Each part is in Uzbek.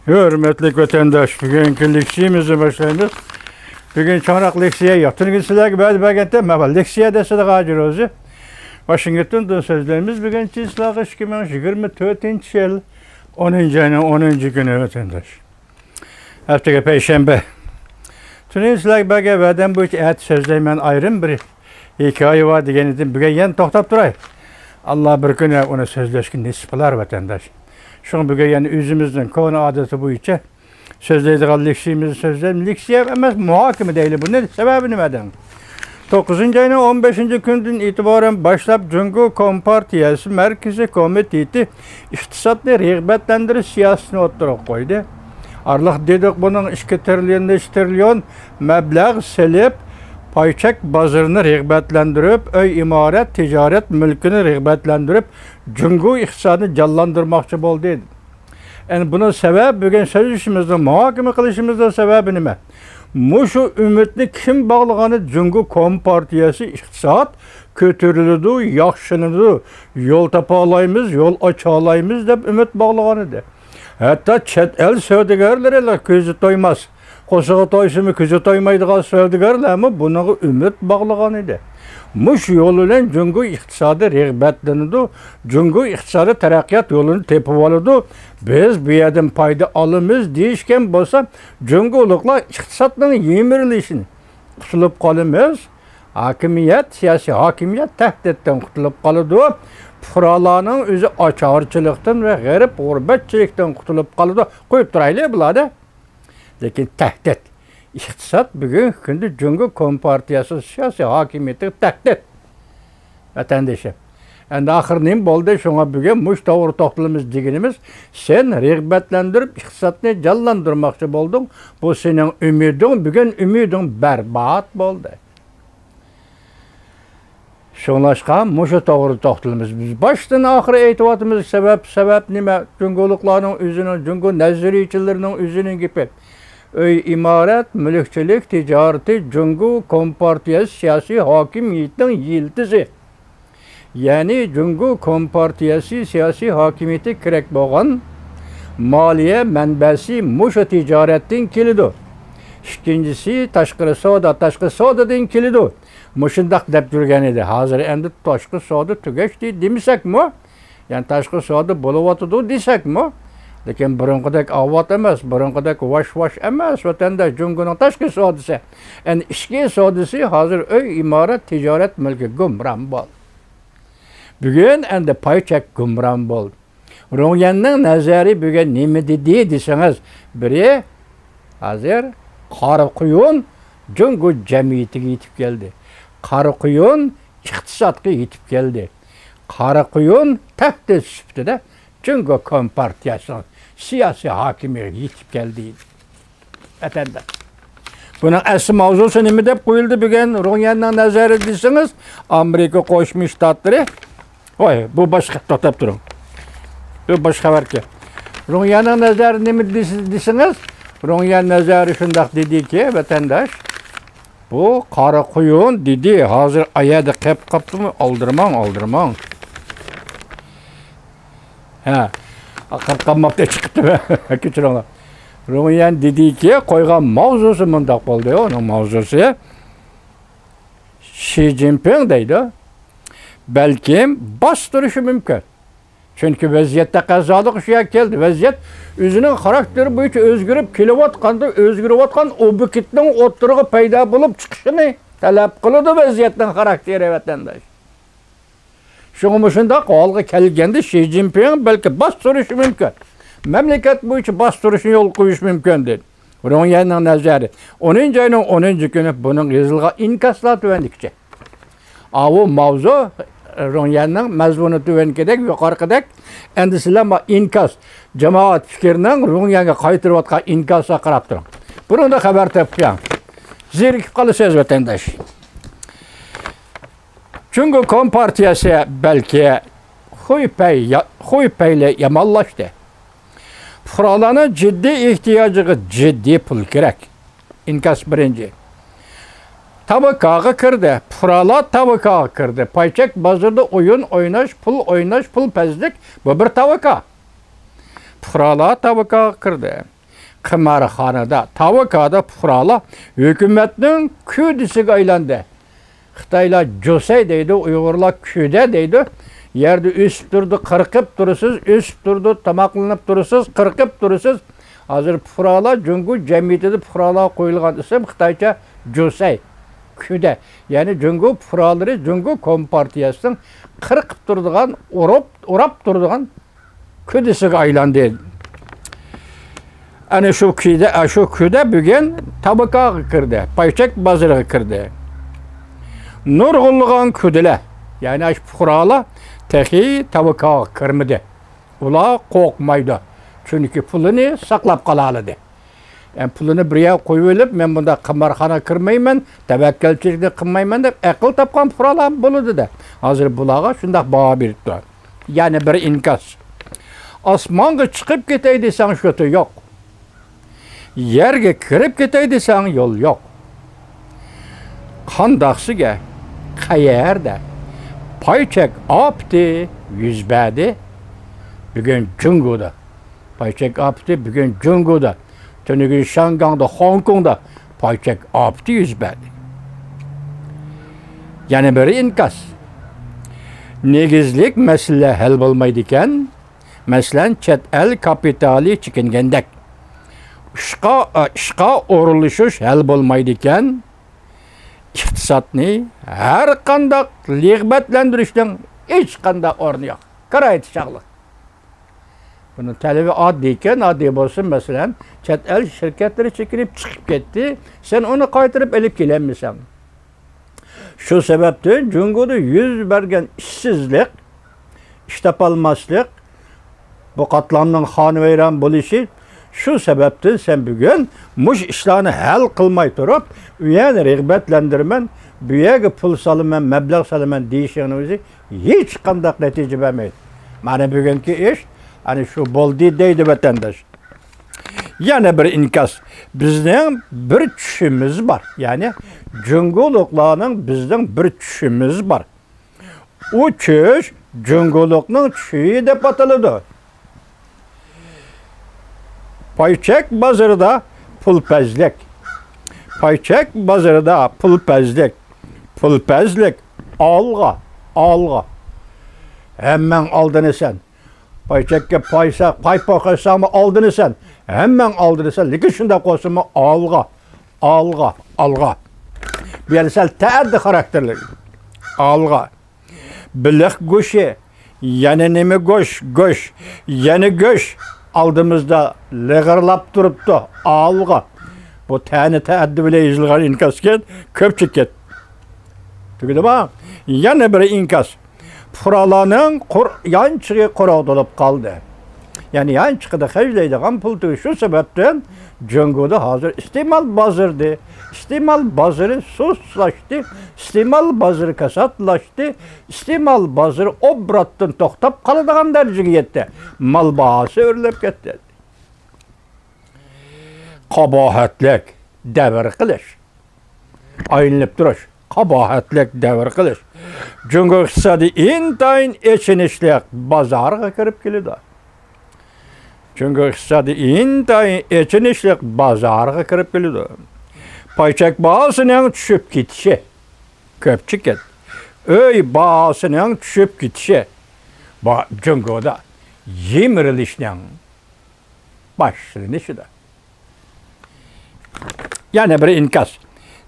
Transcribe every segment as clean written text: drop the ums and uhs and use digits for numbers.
Hürmetli vatandaş, bugünkü leksiyemizi başlayınız. Bugün çoğunluk leksiye yok. Tüm sizlerge böyle bagette mi? Leksiye de size gacır olsun. Washington'da sözlerimiz bugün çizlağı 2024 yıl 10. ayının 10. günü vatandaş. Haftaya Perşembe. Tüm sizlerge bagette verden bu et sözlerinden ayrım bir hikaye var diyenizin bugün yen toxtab duray. Allah bir güne onu sözleşkin nisipler vatandaş. Şunu bugün yani üzümüzün konu adeti bu içe sözleydiği leksiyemizi sözlerim. Leksiye emez muhakeme değil bu. Ne sebebi nimeden? 9. ayının 15. günden itibaren başlap Cumhur Kompartiyası Merkezi Komiteti İktisatlı Rağbetlendiriş siyasetini ortaya koydu. Arlık dedik bunun 2 trilyon 3 trilyon meblağ selip payçak bazarını rağbetlendirip, öy imaret, ticaret mülkünü rağbetlendirip, Cumhur iktisadını canlandırmakçı oldu. Yani bunun sebebi, bugün sözleşimizde, muhakeme kılışımızda sebebi ne? Muşu ümitli kim bağlığını Cumhur Kompartiyası iktisat kötürülüdü, yaxşınıdı, yol tapalayımız, yol açalayımız dep ümit bağlığını. Hatta çet el söylediğerleri közü doymaz. Koşağı toysunu közü toymaydığı söylediğerler ama buna ümit bağlığını. Muş yolu ile Cumhur iktisadı rağbetlenidi, Cumhur iktisadı terakkiyat yolunu tepip aldı. Biz bir yerden payda alımız deyişken bolsa Cumhurlukla iktisatının yemirilişini kutulup kalımız. Hakimiyet, siyasi hakimiyet tehditten kutulup kalıdı. Fıralarının özü açarçılıktan ve garip gurbetçilikten kutulup kalıdı. Koyup duraylı buladı. Lakin tehdit. İktisat bugün gündü Cumhur Kompartiyası siyasi hakimiyeti tehdit. Vatandaşım. Yani ahırının boldu şuna bugün muş doğru toplumumuz diginimiz sen rağbetlendirip iktisatını canlandırmakçı boldun. Bu senin ümidin, bugün ümidin berbat boldu. Şunlaşqa muşu doğru toplumumuz biz baştan ahır eytivatımız sebep nime? Cumhurlukların üzünün, Cumhur neziriyçilerinin üzünün gibi. Öy imaret, mülkçilik, ticareti, Cumhur Kompartiyası siyasi hakimiyetinin yıldızı. Yani Cumhur Kompartiyası siyasi hakimiyeti kirek boğan maliye menbesi muşu ticaretin kilidi. İkincisi taşkı sodadan kilidi. Muşundak dep durgan edi. Hazır endi taşkı soda tügeçti demisek mi? Yani taşkı soda buluvatıdı desek mi? Lakin burunqidek avat emas, burunqidek vaş emas. Vatanda Cumhur'un taşkı sodası. Yani işki sodası hazır öy imaret ticaret mülkü gümran bol. Bugün endi payçak gümran bol. Ro'yanning nazari bugün nima dedi deseniz, biri hazır qari quyun Cumhur jamiyatiga yetib keldi. Qari quyun iqtisodga yetib keldi. Qari quyun tahdid sifatida Cumhur Kompartiyasının siyasi hakimiyeti yetib geldi. Vatandaş. Bunun asli mavzusu nima deb qo'yildi bugün Ro'yanning nazari deseniz, Amerika Qo'shma Shtatlari. Voy, bu boshqa to'xtab turing. Bu boshqa xabarki. Ro'yanning nazari nima deseniz, Ro'yan nazari shundoq dediki, vatandaş, bu qari quyun dedi, hozir ayada qilib qaptimi, oldirmang. Ha. Qilqammoqda chiqibdi. Kechiringlar. Ro'yan dediki, qo'ygan mavzusi bundoq bo'ldi. Uning mavzusi Xi Jinping deydi. Balkim bostirishi mumkin. Chunki vaziyatda qazolik shuga keldi. Vaziyat o'zining xarakteri bo'yicha o'zgarib kelayotgan obyektning o'tirig'i paydo bo'lib chiqishini talab qiladi vaziyatning xarakteri vatandaş. Şunu şunda qalğı kelgende Xi Jinping belki bastırışı mümkün. Memleket bo'yicha bastırışın yol qo'yish mümkündür. Ro'yanning nazari. 10. ayının 10. günü bunun yazılgan inkaslar tüvendikçe. Bu mavzu Ro'yanning mazmuni tüvendikdek, yuqorqidek. Endi sizlar inkas jamoat fikrining Ro'yanga qaytirayotgan inkasga qarab turing. Buni da xabar topgan. Zerikib qolasiz vatandaş. Cumhur Kompartiyası belki huypeyle yamallaştı. Fuqarolarning ciddi ihtiyojiga ciddi pul kerak. İnkas birinci. Tabakaga kirdi. Fuqarolar tabakaga kirdi. Payçak bozorda oynash, pul pezlik bu bir tabaka. Fuqarolar tabakaga kirdi. Kımarxanada, Tavakada Purala hükümetinin küdüsü aylandı. Xitaylar Josey deydi, Uygurlar küde deydi. Yerde üst durdu, kırkıp durusuz, üst durdu, tamaklanıp durusuz, kırkıp durusuz. Hazır Purala, Cungu cemiyeti Purala koyulgan isim Xitayca Josey. Küde. Yani Cungu Puraları, Cungu Kompartiyasının kırkıp durduğun, urap durduğun küdüsü aylandı. Ani şu küde bugün tabaka kirdi, payçak bazırı kirdi. Nurgulluğun küdüle, yani aş Purala tehi tabaka kirmidi. Ula korkmaydı. Çünkü pulunu saklap kalalıdı. Yani pulunu buraya koyup, ben bunda kımarxana kirmeymen, tevekkelçilikle kılmaymen de akıl tapkan Purala buludu da. Hazır bulağa şundak bağa birikti. Yani bir inkas. Asmanga çıkıp giteydi sen şutu yok. Yerge kirip giteydi sen yol yok. Kandaqsıga qayerda payçak apti yüzbedi bugün Cungu'da. Payçak apti bugün Cungu'da. Tönügün Şangang'da, Hong Kong'da payçak apti yüzbedi. Yani bir inkas. Negizlik mesele hal bolmaydiken, meselen chet el kapitali çekingendek. İşqa oruluşuş hal bolmaydiken, iqtisatni her qandaq liğbetlendirişten hiç qandaq ornu yok. Qarayt şaqlıq. Bunun tələbi addiyken, addiy bolsun məsələn, chet el şirketleri çekilip çıkıp gitti, sen onu qaytırıp elip gelenmisən. Şu sebepten Cungu'da yüz bergen işsizlik, iş tapalmaslık, bu katlanın xanı veyran buluşu, şu sebepten sen bugün muş işlerini hal kılmay durup, üyen rağbetlendirmen, büyük pul salımın, meblağ salımın değişikliğinizi hiç kandak netice vermeyin. Yani bugünkü iş, hani şu bol deydi vatandaş. Yani bir inkas, bizden bir çüşümüz var. Yani Cunguluklarının bizden bir çüşümüz var. O çüş, Cunguluk'un çüşüyü de patılıdı. Payçak bazırda pulpezlik. Payçak bazırda pulpezlik. Pulpezlik, alga. Hemen aldın sen. Payçakka pay pakaysa mı aldın sen? Hemen aldın sen. Liki şunda koysun mu? Alga. Bielsel teaddi karakterli. Alga. Bilik goşi. Yani nemi goş. Yani göş. Aldığımızda lığırlap duruptu. Alga. Bu tani teaddi bile izilgar inkasken köpçüket. Tügüdü bak. Yani bir inkas. Puralanın yançığı kuraq olup kaldı. Yani yançıqda xecleydiğen pultuğu şu sebepten Cungu'da hazır istimal bazırdı. İstimal bazırı suslaştı. İstimal bazırı kasatlaştı. İstimal bazırı obrattan toxtap kalıdığan dereceye yetti. Mal bahası örülüp gitti. Kabahatlik devir kılış. Ayınlıp duruş. Kabahatlik devir kılış. Cungu iqtisadi intayin eçinişlik bazarga kirip kelidi. Cungu iqtisadi intayin eçinişlik bazarga kirip kelidi. Payçak bahasının düşüp gitişi köpçük et. Öy bahasının düşüp gitişi Cungu'da yemirilişinin başlanışı da. Yani bir inkas.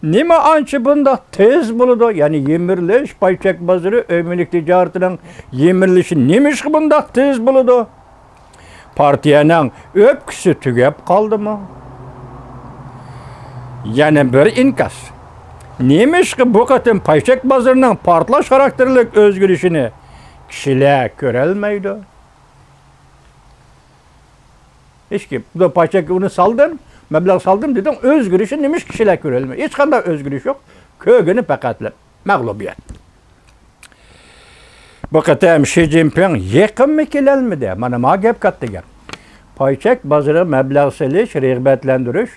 Nima ançı bunda tez buludu? Yani yemirliş, payçak bazırı, ömürlük ticaretinin yemirlişi nimiş ki bunda tez buludu? Partiyanın öpküsü tügep kaldı mı? Yani bir inkas. Nimiş ki bu katın payçak bazırının partlaş karakterlik özgürüşünü kişiler görelmeydi? Hiç ki bu da payçak onu saldın. Meblağ saldım dedim, özgürüşü neymiş kişiler görülmüyor. Hiç kadar özgürüş yok. Kögünü pekatlı. Mağlubiyet. Bu kadar Xi Jinping yakın mı kelelmedi? Bana gep kattı gep. Payçak bazırı meblağ seliş, rağbetlendiriş,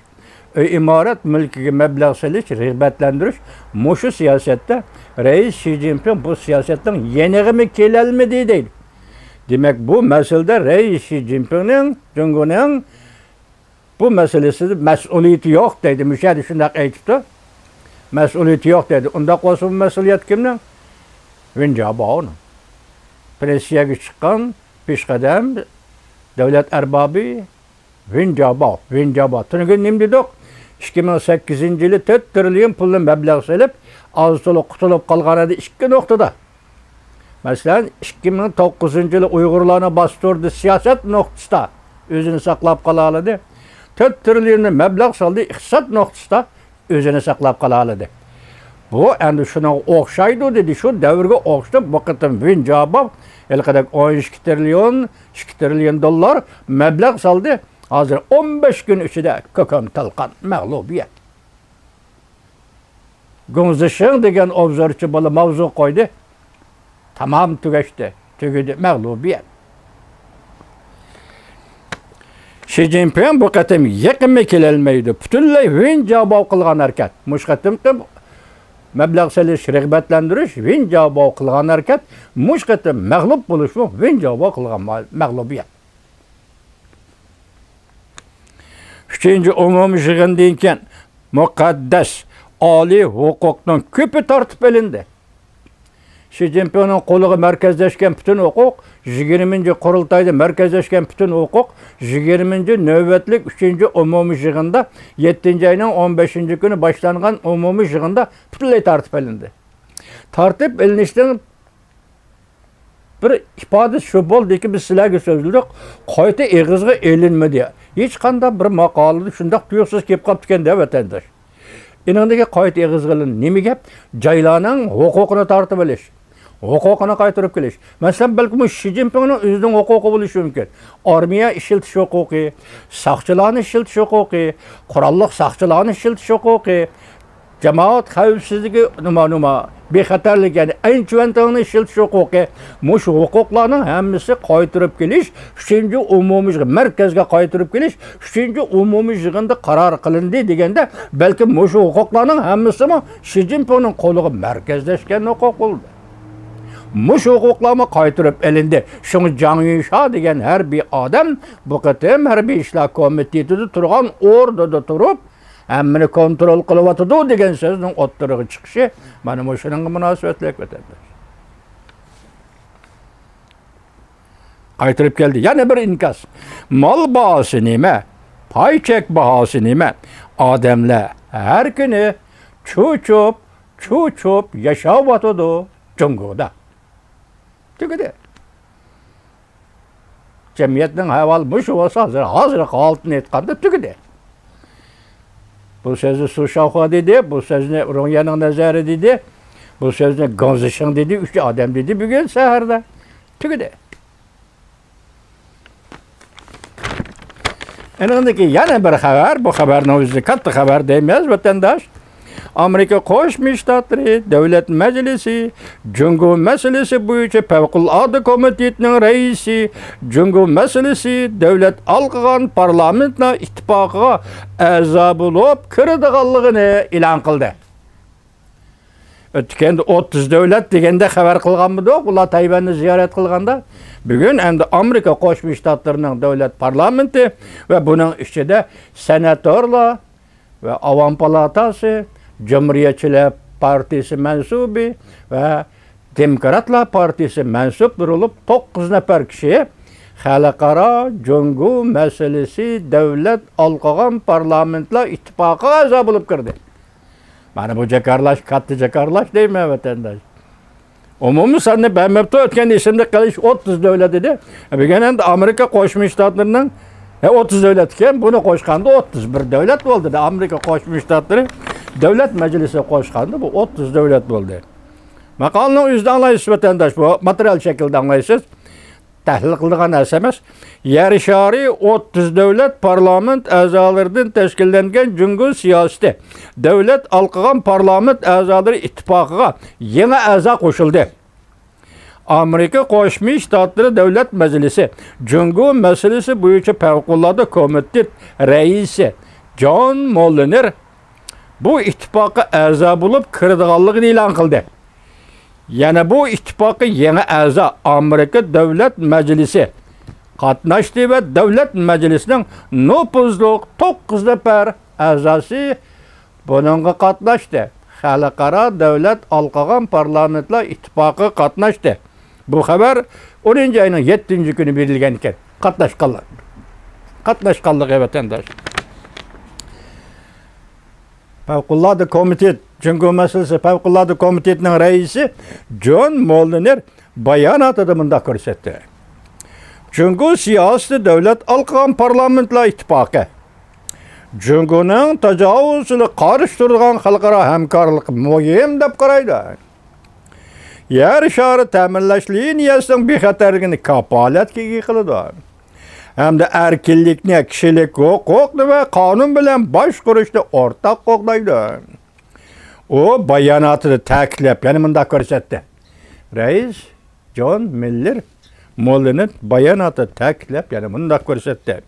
imaret mülkü meblağ seliş, rağbetlendiriş, muşu siyasette Reis Xi Jinping bu siyasetten yeniği mi kelelmedi değil. Demek bu meselede Reis Xi Jinping'in, Cungu'nun bu meselesi mas'uliyeti yok dedi. Müşahede şundak aytıptı. Mas'uliyeti yok dedi. Onda olsa bu mesuliyet kimden? Vincaba onun. Presiyaga chiqqan peshqadam davlat arbobi Vincaba. Tuniga nim dedik? 2008-yili 4 trillion pulni mablag' solib, oz-to'liq qutulib qolgan edi 2 nuqtada. Masalan, 2009-yili Uyg'urlarni bostirdi siyosat nuqtasida o'zini saqlab qola oladi. 4 trillionni mablag' soldi iqtisod nuqtasida o'zini saqlab qola oladi. Bu endi shuna o'xshaydi dedi, shu davrga o'xshab bu qatam Vincaba elqadak 12 trillion dollar mablag' soldi. Hozir 15 kun ichida ko'kam talqon mag'lubiyat. Gonzishin degan obzorchi bola mavzu qo'ydi. Tamam tugashdi. Tugadi mag'lubiyat. Xi Jinping bu qatam yaqinga kelolmaydi. Butunlay Vincaba qilgan harakat. Mush qatam mablag' solish, rag'batlantirish Vincaba qilgan harakat. Mush qatam mag'lub bo'lish bu Vincaba qilgan mag'lubiyat. 3-chi umumiy yig'indan keyin muqaddas oliy huquqning ko'pi tortib olindi. Xi Jinpingning qo'liga markazlashgan butun huquq, 20-qurultayda markazlashgan butun huquq, 20-navbatlik 3-chi umumiy yig'inda 7-oyning 15-kuni boshlangan umumiy yig'inda butunlay tortib olindi. Tortib olinishdan bir ifoda shu bo'ldiki, biz sizlarga so'zladik, qayta eg'izga elinmadi. Hech qanday bir maqolada shundoq tuyuqsiz kelib qolibdi deb vatandosh. Inandagi qayta eg'izga nima gap? Joylarning huquqini tortib olish, huquqini qaytarib kelish. Masalan, balki bu Xi Jinpingning o'zining huquqi bo'lishi mumkin. Armiya ishiltish huquqi, saqchilarni ishiltish huquqi, qurolli saqchilarni ishiltish huquqi, jamoat xavfsizligi nima bexatarlik, ya'ni ayinchuvantani ishiltish huquqi, mush huquqlarning hammasi qaytarib kelish, 3-chi umumiy markazga qaytarib kelish, 3-chi umumiy yig'inda qaror qilindi deganda, balki mush huquqlarning hammasi Xi Jinpingning qo'liga markazlashgan huquq bo'ldi. Mush huquqlarni qaytarib olindi. Shuni Zhang Yunsha degan harbiy odam bu qatam harbiy ishlar komitetida turgan o'rnida turib hammani kontrol qilyotdi degan so'zning o'ttiriga chiqishi mana shuning munosabatlik vatandosh. Qaytirib keldi. Yana bir inkas. Mol bahosi nima? Paychek bahosi nima? Odamlar har kuni cho'chib yashayotdi Jungoda. Tugadi. Jamiyatning ahvoli mush bo'lsa, hozir holatini aytganda tugadi. Bu sözü Su Shaohua dedi, bu sözünü Ronya'nın nazarı dedi, bu sözünü Gonzishin dedi, 3 adam dedi bugün sahurda. Tugadi. Enindeki yana bir xabar, bu xabarning o'zi katta xabar deymiz vatandosh. Amerika Qo'shma Shtatlari Davlat Majlisi Jungo masalasi bo'yicha favqulodda komitetining raisi Jungo masalasi davlat alqigan parlamentlar ittifoqiga a'zo bo'lib kiradiganligini e'lon qildi. O'tgan 30 davlat deganda xabar qilganmidik, ular Tayvanni ziyorat qilganda. Bugun endi Amerika Qo'shma Shtatlarining davlat parlamenti va buning ichida senatorlar va Avam palatasi, Cumhuriyetçiler Partisi mensubi ve Demokratlar Partisi mensup durulup 9 nefer kişi xalqaro Jungo meselesi devlet alqagan parlamentlar ittifoqi a'zo bo'lib kirdi. Mana bu jakarlash, katta jakarlash deyman vatandosh. Umumiy sanni bilmabdi, o'tgan esimda qilish 30 davlat edi. Bugun endi Amerika Qo'shma Shtatlarining 30 davlat ekan, buni qo'shganda 31 davlat bo'ldi. Amerika Qo'shma Shtatlari Davlat Majlisi qo'shganda bu 30 davlat bo'ldi. Maqolni o'zida anglaysiz vatandosh, bu material shaklda anglaysiz. Tahlil qilgan narsa emas. Yarishari 30 davlat parlament a'zolaridan tashkillangan Jungo siyosati davlat alqigan parlament a'zolari ittifoqiga yangi a'zo qo'shildi. Amerika Qo'shma Shtatlari Davlat Majlisi Jungo masalasi bo'yicha favqulodda komitet raisi John Mulliner bu ittifoqqa a'zo bo'lib kiradiganligini e'lon qildi. Yana bu ittifoqqa yangi a'zo Amerika Davlat Majlisi qatnaşdı və Dövlət Məclisinin nüfuzluq 9 nəfər əzası bununla qatnaşdı. Xalqara Dövlət Alqağan Parlamentlər İttifaqı qatnaşdı. Bu xəbər 10-cu ayının 7-ci günü verilgan ekan. Qatnaşqanlıq vətəndaş. Fevkalade Komitet, Cungo Meselesi Fevkalade Komitetinin reisi John Moliner bayanat adımında görsetti. Cungo siyasi devlet Alqağan Parlamentler İttifakı. Cungo'nun tecavüzünü karıştırılan halkara hemkarlık mühim dep qaraydı. Yer şarı təminləşliyi niyəsinin bir xətərliğini kapalet ki qılıdı. Hem de erkillikne, kişilik hukuklu ve kanun bilen baş kuruşlu ortak hukuklaydı. O bayanatını təklif, yani bunda görsetti. Reis John Moller'in bayanatı təklif, yani bunda görsetti.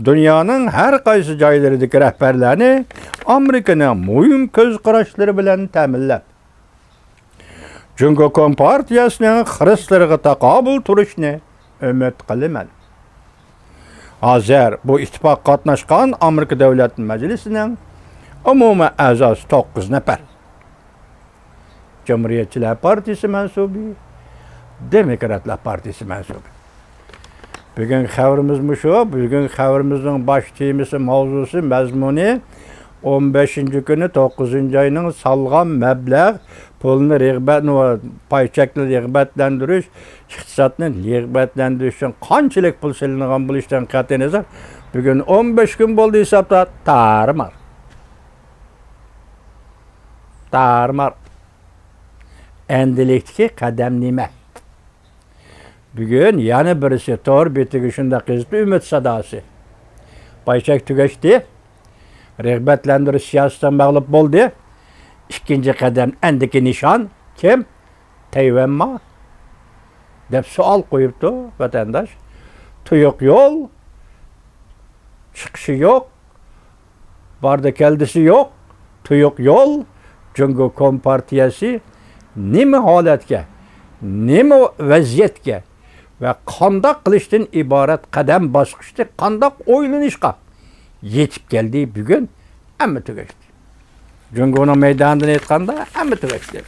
Dünyanın her kaysı caylarındaki rehberlerini Amerika'nın mühim köz qaraşları bilen təminləb. Çünkü Kompartiyasının Hristiyanlığa takabül turuşunu ümit qılımadı. Hazır bu ittifak qatnaşqan Amerika Dövlət Məclisinin ümumi əzası 9 nəfər. Cumhuriyetçiler Partisi mensubu, Demokratlar Partisi mensubu. Bugün xəbrimizmiş o, bugün xəbrimizin baş temisi, mavzusu, məzmuni 15-ci günü 9-cu ayının salğan məbləğ pulunu payçəkli rəğbətlendiriş, iqtisadını rəğbətlendiriş üçün qançılıq pul silinğan bu işten qəti nəzər. Bugün 15 gün boldu hesabda tarmar. Endilikdeki qədəm nimə? Bugün yani birisi tor bitigi şunda qızdı ümit sadası. Payçək tügeçdi. Rəğbətlendiriş siyaseten məğlub boldu. İkinci qədəm endiki nişan kim? Teyvenma. Dep sual koyuptu vatandaş. Tuyuk yol, çıkışı yok, vardı keldisi yok, tuyuk yol, Cungo Kompartiyası nimi haletke, nimi vaziyetke ve kandak kılıçtan ibaret kadem basmıştı, kandak oynanışka yetip geldiği bugün emmi tügeçti. Cungo'nun meydanını etkanda emmi tügeçti.